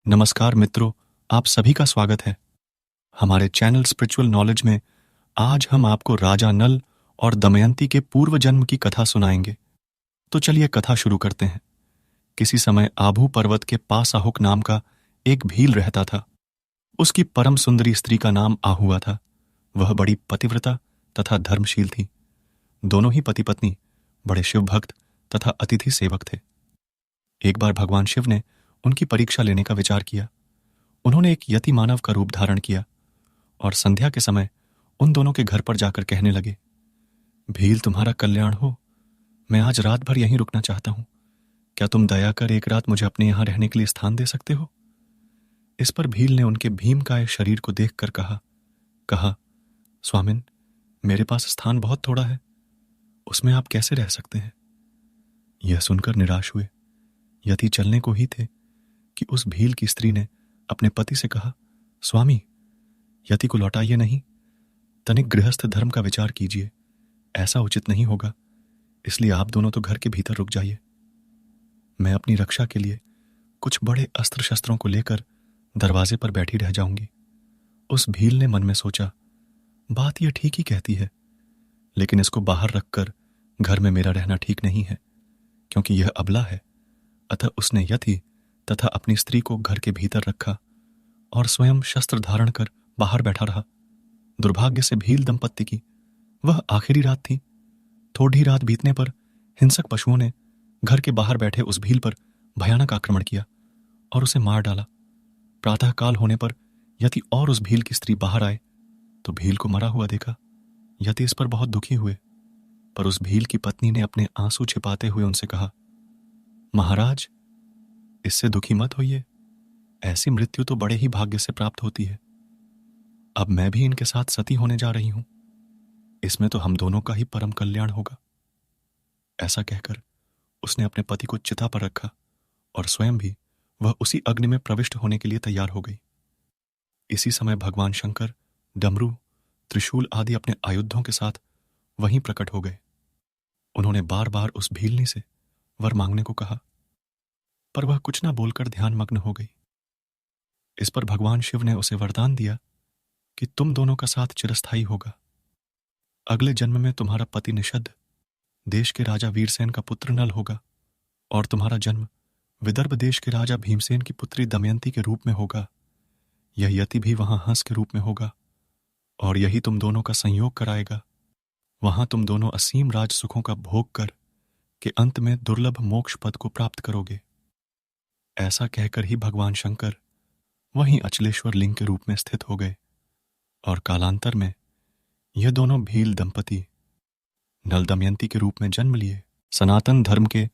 नमस्कार मित्रों, आप सभी का स्वागत है हमारे चैनल स्पिरिचुअल नॉलेज में। आज हम आपको राजा नल और दमयंती के पूर्व जन्म की कथा सुनाएंगे। तो चलिए कथा शुरू करते हैं। किसी समय आभू पर्वत के पास आहुक नाम का एक भील रहता था। उसकी परम सुंदरी स्त्री का नाम आहुआ था। वह बड़ी पतिव्रता तथा धर्मशील थी। दोनों ही पति पत्नी बड़े शिव भक्त तथा अतिथि सेवक थे। एक बार भगवान शिव ने उनकी परीक्षा लेने का विचार किया। उन्होंने एक यति मानव का रूप धारण किया और संध्या के समय उन दोनों के घर पर जाकर कहने लगे, भील, तुम्हारा कल्याण हो। मैं आज रात भर यहीं रुकना चाहता हूं। क्या तुम दया कर एक रात मुझे अपने यहां रहने के लिए स्थान दे सकते हो? इस पर भील ने उनके भीमकाय शरीर को देखकर कहा, स्वामिन, मेरे पास स्थान बहुत थोड़ा है, उसमें आप कैसे रह सकते हैं? यह सुनकर निराश हुए। यति चलने को ही थे कि उस भील की स्त्री ने अपने पति से कहा, स्वामी, यति को लौटाइए नहीं। तनिक गृहस्थ धर्म का विचार कीजिए। ऐसा उचित नहीं होगा, इसलिए आप दोनों तो घर के भीतर रुक जाइए। मैं अपनी रक्षा के लिए कुछ बड़े अस्त्र शस्त्रों को लेकर दरवाजे पर बैठी रह जाऊंगी। उस भील ने मन में सोचा, बात यह ठीक ही कहती है, लेकिन इसको बाहर रखकर घर में मेरा रहना ठीक नहीं है, क्योंकि यह अबला है। अतः उसने यति तथा अपनी स्त्री को घर के भीतर रखा और स्वयं शस्त्र धारण कर बाहर बैठा रहा। दुर्भाग्य से भील दंपत्ति की वह आखिरी रात थी। थोड़ी रात बीतने पर हिंसक पशुओं ने घर के बाहर बैठे उस भील पर भयानक आक्रमण किया और उसे मार डाला। प्रातः काल होने पर यति और उस भील की स्त्री बाहर आए तो भील को मरा हुआ देखा। यति इस पर बहुत दुखी हुए, पर उस भील की पत्नी ने अपने आंसू छिपाते हुए उनसे कहा, महाराज, इससे दुखी मत होइए। ऐसी मृत्यु तो बड़े ही भाग्य से प्राप्त होती है। अब मैं भी इनके साथ सती होने जा रही हूं। इसमें तो हम दोनों का ही परम कल्याण होगा। ऐसा कहकर उसने अपने पति को चिता पर रखा और स्वयं भी वह उसी अग्नि में प्रविष्ट होने के लिए तैयार हो गई। इसी समय भगवान शंकर डमरू, त्रिशूल आदि अपने आयुधों के साथ वहीं प्रकट हो गए। उन्होंने बार बार उस भीलनी से वर मांगने को कहा, पर वह कुछ ना बोलकर ध्यानमग्न हो गई। इस पर भगवान शिव ने उसे वरदान दिया कि तुम दोनों का साथ चिरस्थायी होगा। अगले जन्म में तुम्हारा पति निषद देश के राजा वीरसेन का पुत्र नल होगा और तुम्हारा जन्म विदर्भ देश के राजा भीमसेन की पुत्री दमयंती के रूप में होगा। यह यति भी वहां हंस के रूप में होगा और यही तुम दोनों का संयोग कराएगा। वहां तुम दोनों असीम राज सुखों का भोग कर के अंत में दुर्लभ मोक्ष पद को प्राप्त करोगे। ऐसा कहकर ही भगवान शंकर वहीं अचलेश्वर लिंग के रूप में स्थित हो गए और कालांतर में यह दोनों भील दंपति नल दमयंती के रूप में जन्म लिए। सनातन धर्म के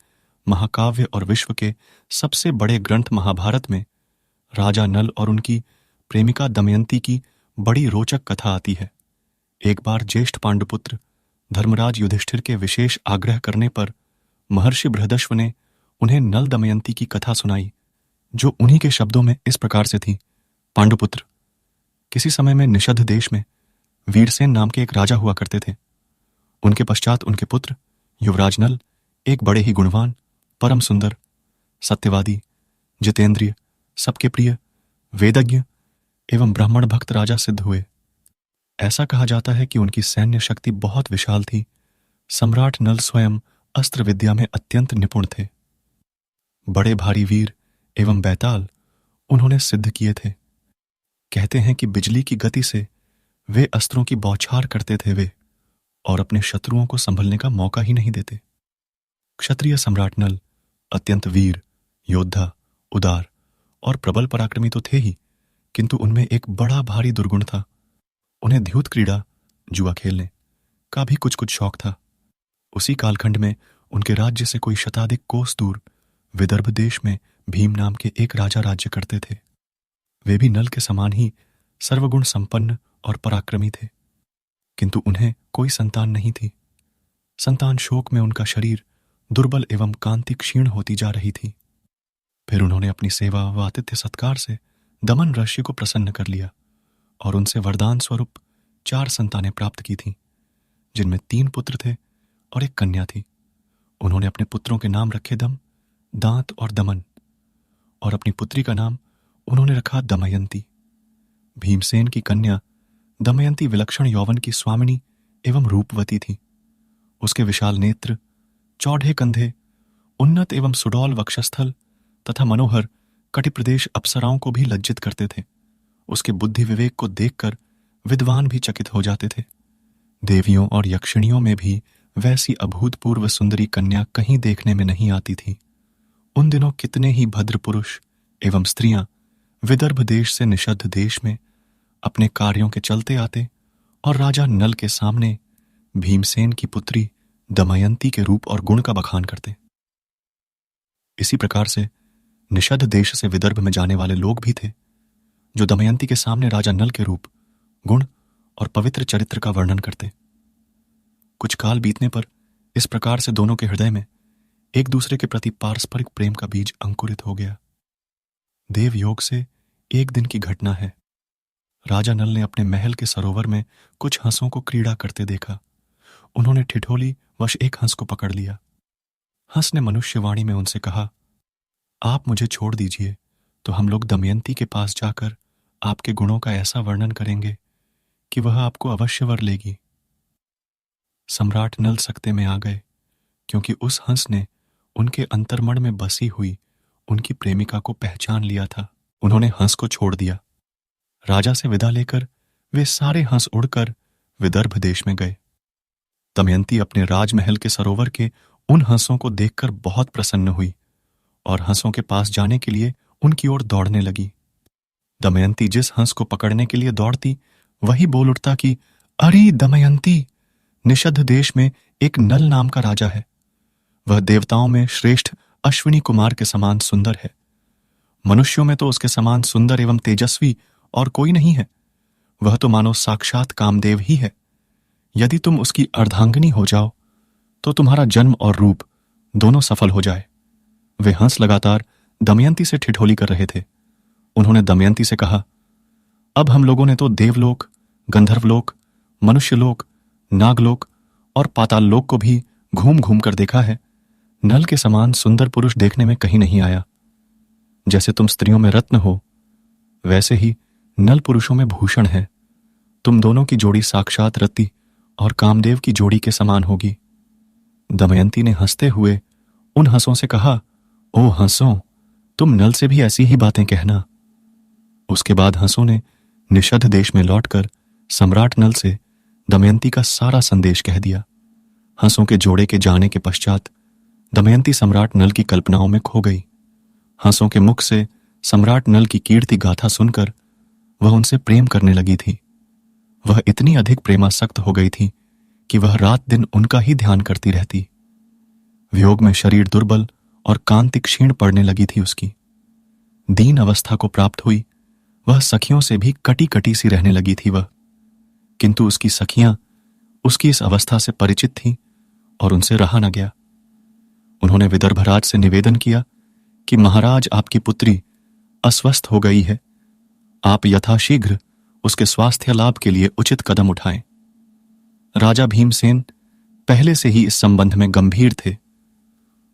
महाकाव्य और विश्व के सबसे बड़े ग्रंथ महाभारत में राजा नल और उनकी प्रेमिका दमयंती की बड़ी रोचक कथा आती है। एक बार ज्येष्ठ पांडुपुत्र धर्मराज युधिष्ठिर के विशेष आग्रह करने पर महर्षि बृहदश्व ने उन्हें नल दमयंती की कथा सुनाई, जो उन्हीं के शब्दों में इस प्रकार से थी। पांडुपुत्र, किसी समय में निषद देश में वीरसेन नाम के एक राजा हुआ करते थे। उनके पश्चात उनके पुत्र युवराज नल एक बड़े ही गुणवान, परम सुंदर, सत्यवादी, जितेंद्रिय, सबके प्रिय, वेदज्ञ एवं ब्राह्मण भक्त राजा सिद्ध हुए। ऐसा कहा जाता है कि उनकी सैन्य शक्ति बहुत विशाल थी। सम्राट नल स्वयं अस्त्र विद्या में अत्यंत निपुण थे। बड़े भारी वीर एवं बैताल उन्होंने सिद्ध किए थे। कहते हैं कि बिजली की गति से वे अस्त्रों की बौछार करते थे वे, और अपने शत्रुओं को संभलने का मौका ही नहीं देते। क्षत्रिय सम्राट नल अत्यंत वीर, योद्धा, उदार और प्रबल पराक्रमी तो थे ही, किंतु उनमें एक बड़ा भारी दुर्गुण था। उन्हें द्यूत क्रीड़ा, जुआ खेलने का भी कुछ कुछ शौक था। उसी कालखंड में उनके राज्य से कोई शताधिक कोस दूर विदर्भ देश में भीम नाम के एक राजा राज्य करते थे। वे भी नल के समान ही सर्वगुण संपन्न और पराक्रमी थे, किंतु उन्हें कोई संतान नहीं थी। संतान शोक में उनका शरीर दुर्बल एवं कांति क्षीण होती जा रही थी। फिर उन्होंने अपनी सेवा व आतिथ्य सत्कार से दमन ऋषि को प्रसन्न कर लिया और उनसे वरदान स्वरूप 4 संतानें प्राप्त की थीं, जिनमें 3 पुत्र थे और एक कन्या थी। उन्होंने अपने पुत्रों के नाम रखे दम, दांत और दमन, और अपनी पुत्री का नाम उन्होंने रखा दमयंती। भीमसेन की कन्या दमयंती विलक्षण यौवन की स्वामिनी एवं रूपवती थी। उसके विशाल नेत्र, चौड़े कंधे, उन्नत एवं सुडौल वक्षस्थल तथा मनोहर कटिप्रदेश अप्सराओं को भी लज्जित करते थे। उसके बुद्धि विवेक को देखकर विद्वान भी चकित हो जाते थे। देवियों और यक्षिणियों में भी वैसी अभूतपूर्व सुंदरी कन्या कहीं देखने में नहीं आती थी। उन दिनों कितने ही भद्र पुरुष एवं स्त्रियां विदर्भ देश से निषद्ध देश में अपने कार्यों के चलते आते और राजा नल के सामने भीमसेन की पुत्री दमयंती के रूप और गुण का बखान करते। इसी प्रकार से निषद्ध देश से विदर्भ में जाने वाले लोग भी थे, जो दमयंती के सामने राजा नल के रूप, गुण और पवित्र चरित्र का वर्णन करते। कुछ काल बीतने पर इस प्रकार से दोनों के हृदय में एक दूसरे के प्रति पारस्परिक प्रेम का बीज अंकुरित हो गया। देव योग से एक दिन की घटना है। राजा नल ने अपने महल के सरोवर में कुछ हंसों को क्रीड़ा करते देखा। उन्होंने ठिठोली वश एक हंस को पकड़ लिया। हंस ने मनुष्यवाणी में उनसे कहा, आप मुझे छोड़ दीजिए तो हम लोग दमयंती के पास जाकर आपके गुणों का ऐसा वर्णन करेंगे कि वह आपको अवश्य वर लेगी। सम्राट नल सकते में आ गए, क्योंकि उस हंस ने उनके अंतर्मन में बसी हुई उनकी प्रेमिका को पहचान लिया था। उन्होंने हंस को छोड़ दिया। राजा से विदा लेकर वे सारे हंस उड़कर विदर्भ देश में गए। दमयंती अपने राजमहल के सरोवर के उन हंसों को देखकर बहुत प्रसन्न हुई और हंसों के पास जाने के लिए उनकी ओर दौड़ने लगी। दमयंती जिस हंस को पकड़ने के लिए दौड़ती, वही बोल उठता कि अरे दमयंती, निषद्ध देश में एक नल नाम का राजा है। वह देवताओं में श्रेष्ठ अश्विनी कुमार के समान सुंदर है। मनुष्यों में तो उसके समान सुंदर एवं तेजस्वी और कोई नहीं है। वह तो मानो साक्षात कामदेव ही है। यदि तुम उसकी अर्धांगिनी हो जाओ तो तुम्हारा जन्म और रूप दोनों सफल हो जाए। वे हंस लगातार दमयंती से ठिठोली कर रहे थे। उन्होंने दमयंती से कहा, अब हम लोगों ने तो देवलोक, गंधर्वलोक, मनुष्यलोक, नागलोक और पाताललोक को भी घूम घूम कर देखा है। नल के समान सुंदर पुरुष देखने में कहीं नहीं आया। जैसे तुम स्त्रियों में रत्न हो, वैसे ही नल पुरुषों में भूषण है। तुम दोनों की जोड़ी साक्षात रति और कामदेव की जोड़ी के समान होगी। दमयंती ने हंसते हुए उन हंसों से कहा, ओ हंसों, तुम नल से भी ऐसी ही बातें कहना। उसके बाद हंसों ने निषद्ध देश में लौटकर सम्राट नल से दमयंती का सारा संदेश कह दिया। हंसों के जोड़े के जाने के पश्चात दमयंती सम्राट नल की कल्पनाओं में खो गई। हंसों के मुख से सम्राट नल की कीर्ति गाथा सुनकर वह उनसे प्रेम करने लगी थी। वह इतनी अधिक प्रेमासक्त हो गई थी कि वह रात दिन उनका ही ध्यान करती रहती। वियोग में शरीर दुर्बल और कांति क्षीण पड़ने लगी थी उसकी। दीन अवस्था को प्राप्त हुई, वह सखियों से भी कटी कटी सी रहने लगी थी वह। किंतु उसकी सखियां उसकी इस अवस्था से परिचित थीं और उनसे रहा न गया। उन्होंने विदर्भराज से निवेदन किया कि महाराज, आपकी पुत्री अस्वस्थ हो गई है। आप यथाशीघ्र उसके स्वास्थ्य लाभ के लिए उचित कदम उठाएं। राजा भीमसेन पहले से ही इस संबंध में गंभीर थे।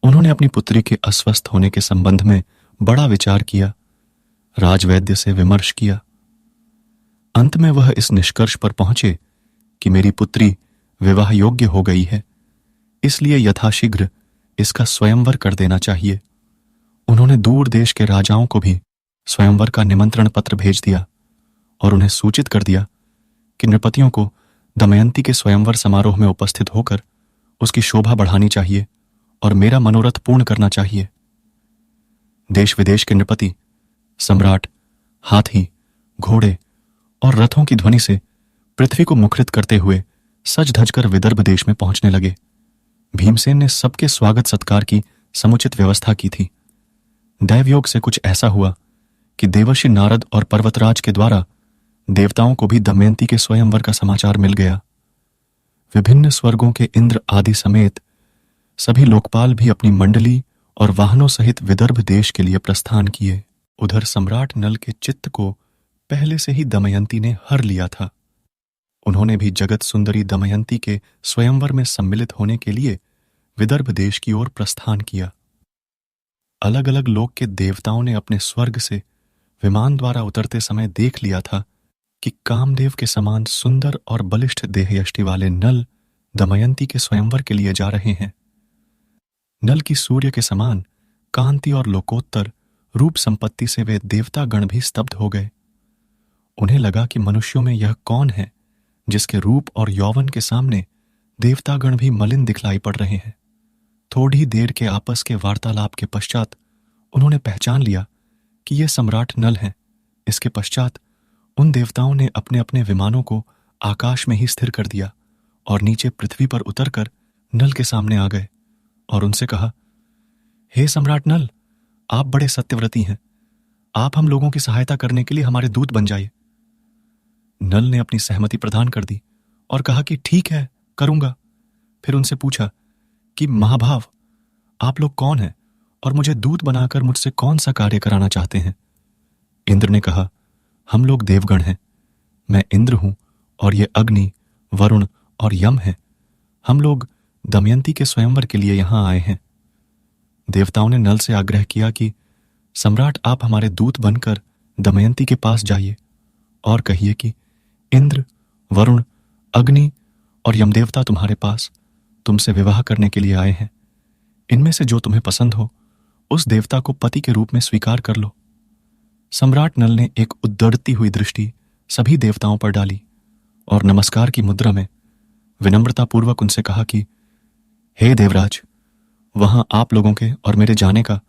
उन्होंने अपनी पुत्री के अस्वस्थ होने के संबंध में बड़ा विचार किया, राजवैद्य से विमर्श किया। अंत में वह इस निष्कर्ष पर पहुंचे कि मेरी पुत्री विवाह योग्य हो गई है, इसलिए यथाशीघ्र इसका स्वयंवर कर देना चाहिए। उन्होंने दूर देश के राजाओं को भी स्वयंवर का निमंत्रण पत्र भेज दिया और उन्हें सूचित कर दिया कि नृपतियों को दमयंती के स्वयंवर समारोह में उपस्थित होकर उसकी शोभा बढ़ानी चाहिए और मेरा मनोरथ पूर्ण करना चाहिए। देश विदेश के नृपति, सम्राट, हाथी, घोड़े और रथों की ध्वनि से पृथ्वी को मुखरित करते हुए सज धज कर विदर्भ देश में पहुंचने लगे। भीमसेन ने सबके स्वागत सत्कार की समुचित व्यवस्था की थी। दैवयोग से कुछ ऐसा हुआ कि देवर्षि नारद और पर्वतराज के द्वारा देवताओं को भी दमयंती के स्वयंवर का समाचार मिल गया। विभिन्न स्वर्गों के इंद्र आदि समेत सभी लोकपाल भी अपनी मंडली और वाहनों सहित विदर्भ देश के लिए प्रस्थान किए। उधर सम्राट नल के चित्त को पहले से ही दमयंती ने हर लिया था। उन्होंने भी जगत सुंदरी दमयंती के स्वयंवर में सम्मिलित होने के लिए विदर्भ देश की ओर प्रस्थान किया। अलग अलग लोक के देवताओं ने अपने स्वर्ग से विमान द्वारा उतरते समय देख लिया था कि कामदेव के समान सुंदर और बलिष्ठ देहयष्टि वाले नल दमयंती के स्वयंवर के लिए जा रहे हैं। नल की सूर्य के समान कांति और लोकोत्तर रूप संपत्ति से वे देवता गण भी स्तब्ध हो गए। उन्हें लगा कि मनुष्यों में यह कौन है जिसके रूप और यौवन के सामने देवतागण भी मलिन दिखलाई पड़ रहे हैं। थोड़ी देर के आपस के वार्तालाप के पश्चात उन्होंने पहचान लिया कि यह सम्राट नल हैं। इसके पश्चात उन देवताओं ने अपने अपने विमानों को आकाश में ही स्थिर कर दिया और नीचे पृथ्वी पर उतरकर नल के सामने आ गए और उनसे कहा, हे सम्राट नल, आप बड़े सत्यव्रती हैं, आप हम लोगों की सहायता करने के लिए हमारे दूत बन जाइए। नल ने अपनी सहमति प्रदान कर दी और कहा कि ठीक है, करूंगा। फिर उनसे पूछा कि महाभाव, आप लोग कौन हैं और मुझे दूत बनाकर मुझसे कौन सा कार्य कराना चाहते हैं? इंद्र ने कहा, हम लोग देवगण हैं, मैं इंद्र हूं और ये अग्नि, वरुण और यम हैं। हम लोग दमयंती के स्वयंवर के लिए यहां आए हैं। देवताओं ने नल से आग्रह किया कि सम्राट, आप हमारे दूत बनकर दमयंती के पास जाइए और कहिए कि इंद्र, वरुण, अग्नि और यमदेवता तुम्हारे पास तुमसे विवाह करने के लिए आए हैं। इनमें से जो तुम्हें पसंद हो उस देवता को पति के रूप में स्वीकार कर लो। सम्राट नल ने एक उद्दड़ती हुई दृष्टि सभी देवताओं पर डाली और नमस्कार की मुद्रा में विनम्रतापूर्वक उनसे कहा कि हे देवराज, वहां आप लोगों के और मेरे जाने का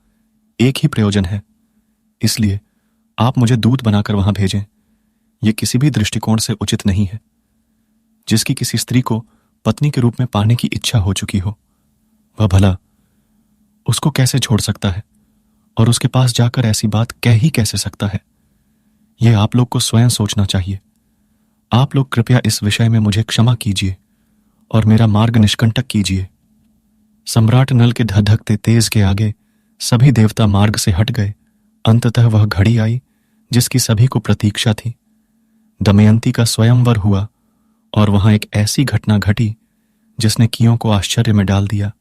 एक ही प्रयोजन है, इसलिए आप मुझे दूत बनाकर वहां भेजें। यह किसी भी दृष्टिकोण से उचित नहीं है। जिसकी किसी स्त्री को पत्नी के रूप में पाने की इच्छा हो चुकी हो, वह भला उसको कैसे छोड़ सकता है और उसके पास जाकर ऐसी बात कह ही कैसे सकता है? यह आप लोग को स्वयं सोचना चाहिए। आप लोग कृपया इस विषय में मुझे क्षमा कीजिए और मेरा मार्ग निष्कंटक कीजिए। सम्राट नल के धधकते तेज के आगे सभी देवता मार्ग से हट गए। अंततः वह घड़ी आई जिसकी सभी को प्रतीक्षा थी। दमयंती का स्वयंवर हुआ और वहां एक ऐसी घटना घटी जिसने कियों को आश्चर्य में डाल दिया।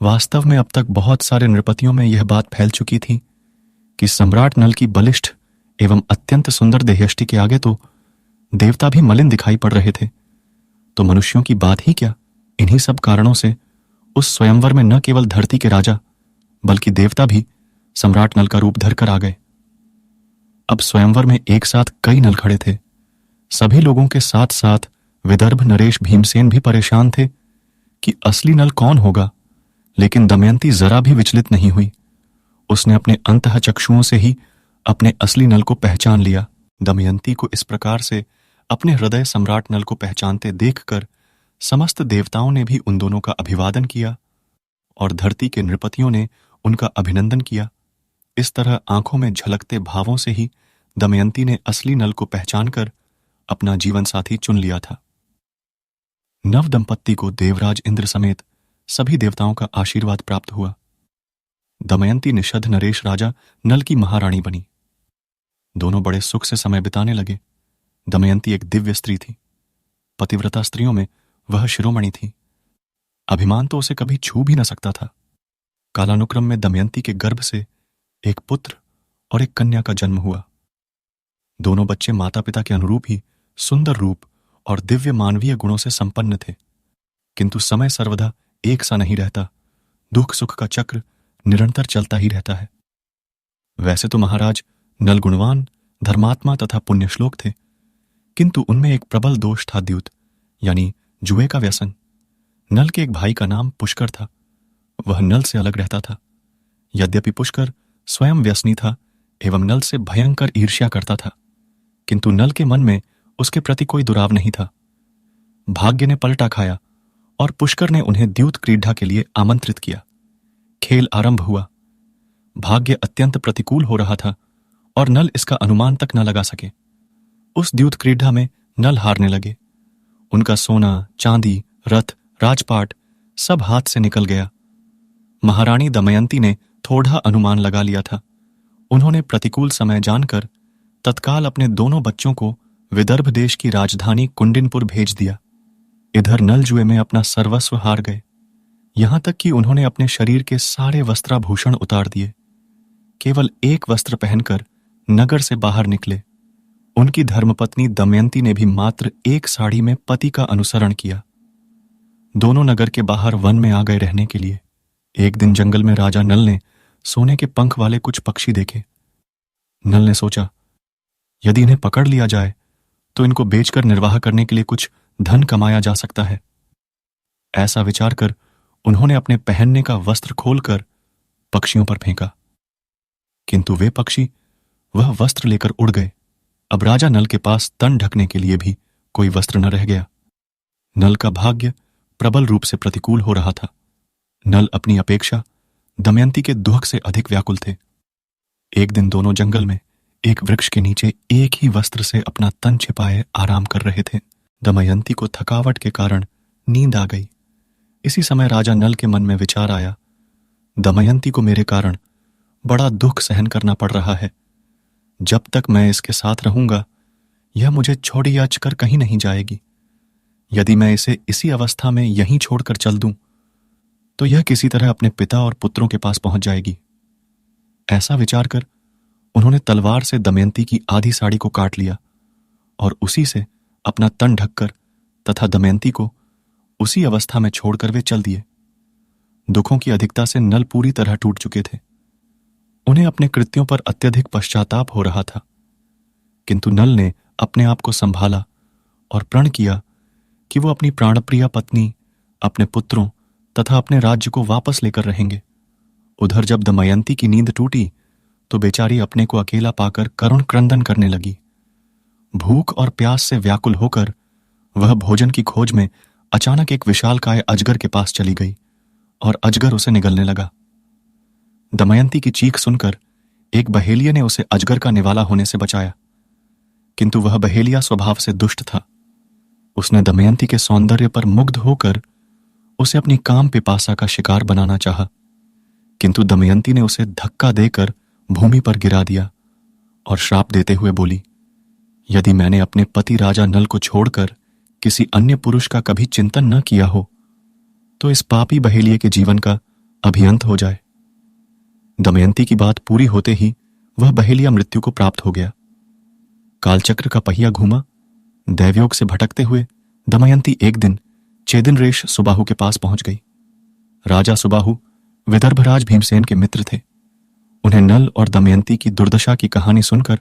वास्तव में अब तक बहुत सारे नृपतियों में यह बात फैल चुकी थी कि सम्राट नल की बलिष्ठ एवं अत्यंत सुंदर देहयष्टि के आगे तो देवता भी मलिन दिखाई पड़ रहे थे, तो मनुष्यों की बात ही क्या। इन्हीं सब कारणों से उस स्वयंवर में न केवल धरती के राजा बल्कि देवता भी सम्राट नल का रूप धरकर आ गए। अब स्वयंवर में एक साथ कई नल खड़े थे। सभी लोगों के साथ साथ विदर्भ नरेश भीमसेन भी परेशान थे कि असली नल कौन होगा, लेकिन दमयंती जरा भी विचलित नहीं हुई। उसने अपने अंतःचक्षुओं से ही अपने असली नल को पहचान लिया। दमयंती को इस प्रकार से अपने हृदय सम्राट नल को पहचानते देखकर समस्त देवताओं ने भी उन दोनों का अभिवादन किया और धरती के नृपतियों ने उनका अभिनंदन किया। इस तरह आंखों में झलकते भावों से ही दमयंती ने असली नल को पहचानकर अपना जीवन साथी चुन लिया था। नव दंपत्ति को देवराज इंद्र समेत सभी देवताओं का आशीर्वाद प्राप्त हुआ। दमयंती निषद्ध नरेश राजा नल की महारानी बनी। दोनों बड़े सुख से समय बिताने लगे। दमयंती एक दिव्य स्त्री थी। पतिव्रता स्त्रियों में वह शिरोमणि थी। अभिमान तो उसे कभी छू भी न सकता था। कालानुक्रम में दमयंती के गर्भ से एक पुत्र और एक कन्या का जन्म हुआ। दोनों बच्चे माता पिता के अनुरूप ही सुंदर रूप और दिव्य मानवीय गुणों से संपन्न थे, किंतु समय सर्वदा एक सा नहीं रहता। दुख सुख का चक्र निरंतर चलता ही रहता है। वैसे तो महाराज नल गुणवान, धर्मात्मा तथा पुण्यश्लोक थे, किंतु उनमें एक प्रबल दोष था, द्यूत यानी जुए का व्यसन। नल के एक भाई का नाम पुष्कर था। वह नल से अलग रहता था। यद्यपि पुष्कर स्वयं व्यसनी था एवं नल से भयंकर ईर्ष्या करता था, किंतु नल के मन में उसके प्रति कोई दुराव नहीं था। भाग्य ने पलटा खाया और पुष्कर ने उन्हें द्यूत क्रीड़ा के लिए आमंत्रित किया। खेल आरंभ हुआ। भाग्य अत्यंत प्रतिकूल हो रहा था और नल इसका अनुमान तक न लगा सके। उस द्यूत क्रीड़ा में नल हारने लगे। उनका सोना, चांदी, रथ, राजपाट सब हाथ से निकल गया। महारानी दमयंती ने थोड़ा अनुमान लगा लिया था। उन्होंने प्रतिकूल समय जानकर तत्काल अपने दोनों बच्चों को विदर्भ देश की राजधानी कुंडिनपुर भेज दिया। इधर नल जुए में अपना सर्वस्व हार गए, यहां तक कि उन्होंने अपने शरीर के सारे वस्त्राभूषण उतार दिए। केवल एक वस्त्र पहनकर नगर से बाहर निकले। उनकी धर्मपत्नी दमयंती ने भी मात्र एक साड़ी में पति का अनुसरण किया। दोनों नगर के बाहर वन में आ गए रहने के लिए। एक दिन जंगल में राजा नल ने सोने के पंख वाले कुछ पक्षी देखे। नल ने सोचा, यदि इन्हें पकड़ लिया जाए तो इनको बेचकर निर्वाह करने के लिए कुछ धन कमाया जा सकता है। ऐसा विचार कर उन्होंने अपने पहनने का वस्त्र खोलकर पक्षियों पर फेंका, किंतु वे पक्षी वह वस्त्र लेकर उड़ गए। अब राजा नल के पास तन ढकने के लिए भी कोई वस्त्र न रह गया। नल का भाग्य प्रबल रूप से प्रतिकूल हो रहा था। नल अपनी अपेक्षा दमयंती के दुख से अधिक व्याकुल थे। एक दिन दोनों जंगल में एक वृक्ष के नीचे एक ही वस्त्र से अपना तन छिपाए आराम कर रहे थे। दमयंती को थकावट के कारण नींद आ गई। इसी समय राजा नल के मन में विचार आया, दमयंती को मेरे कारण बड़ा दुख सहन करना पड़ रहा है। जब तक मैं इसके साथ रहूंगा यह मुझे छोड़ियाच कर कहीं नहीं जाएगी। यदि मैं इसे इसी अवस्था में यहीं छोड़कर चल दूं तो यह किसी तरह अपने पिता और पुत्रों के पास पहुंच जाएगी। ऐसा विचार कर उन्होंने तलवार से दमयंती की आधी साड़ी को काट लिया और उसी से अपना तन ढककर तथा दमयंती को उसी अवस्था में छोड़कर वे चल दिए। दुखों की अधिकता से नल पूरी तरह टूट चुके थे। उन्हें अपने कृत्यों पर अत्यधिक पश्चाताप हो रहा था, किंतु नल ने अपने आप को संभाला और प्रण किया कि वो अपनी प्राणप्रिय पत्नी, अपने पुत्रों तथा अपने राज्य को वापस लेकर रहेंगे। उधर जब दमयंती की नींद टूटी तो बेचारी अपने को अकेला पाकर करुण क्रंदन करने लगी। भूख और प्यास से व्याकुल होकर वह भोजन की खोज में अचानक एक विशालकाय अजगर के पास चली गई और अजगर उसे निगलने लगा। दमयंती की चीख सुनकर एक बहेलिया ने उसे अजगर का निवाला होने से बचाया, किंतु वह बहेलिया स्वभाव से दुष्ट था। उसने दमयंती के सौंदर्य पर मुग्ध होकर उसे अपनी काम पिपासा का शिकार बनाना चाहा, किंतु दमयंती ने उसे धक्का देकर भूमि पर गिरा दिया और श्राप देते हुए बोली, यदि मैंने अपने पति राजा नल को छोड़कर किसी अन्य पुरुष का कभी चिंतन न किया हो तो इस पापी बहेलिये के जीवन का अभियंत हो जाए। दमयंती की बात पूरी होते ही वह बहेलिया मृत्यु को प्राप्त हो गया। कालचक्र का पहिया घूमा। दैवयोग से भटकते हुए दमयंती एक दिन चेदिनरेश सुबाहु के पास पहुंच गई। राजा सुबाहु विदर्भराज भीमसेन के मित्र थे। उन्हें नल और दमयंती की दुर्दशा की कहानी सुनकर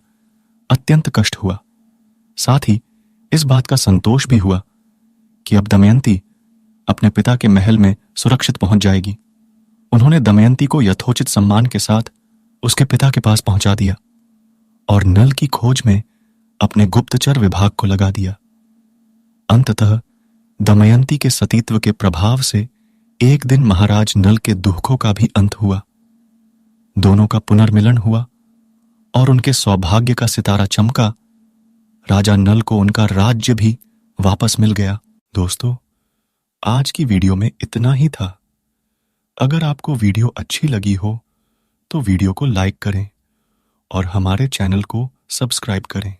अत्यंत कष्ट हुआ। साथ ही इस बात का संतोष भी हुआ कि अब दमयंती अपने पिता के महल में सुरक्षित पहुंच जाएगी। उन्होंने दमयंती को यथोचित सम्मान के साथ उसके पिता के पास पहुंचा दिया और नल की खोज में अपने गुप्तचर विभाग को लगा दिया। अंततः दमयंती के सतीत्व के प्रभाव से एक दिन महाराज नल के दुखों का भी अंत हुआ। दोनों का पुनर्मिलन हुआ और उनके सौभाग्य का सितारा चमका। राजा नल को उनका राज्य भी वापस मिल गया। दोस्तों, आज की वीडियो में इतना ही था। अगर आपको वीडियो अच्छी लगी हो तो वीडियो को लाइक करें और हमारे चैनल को सब्सक्राइब करें।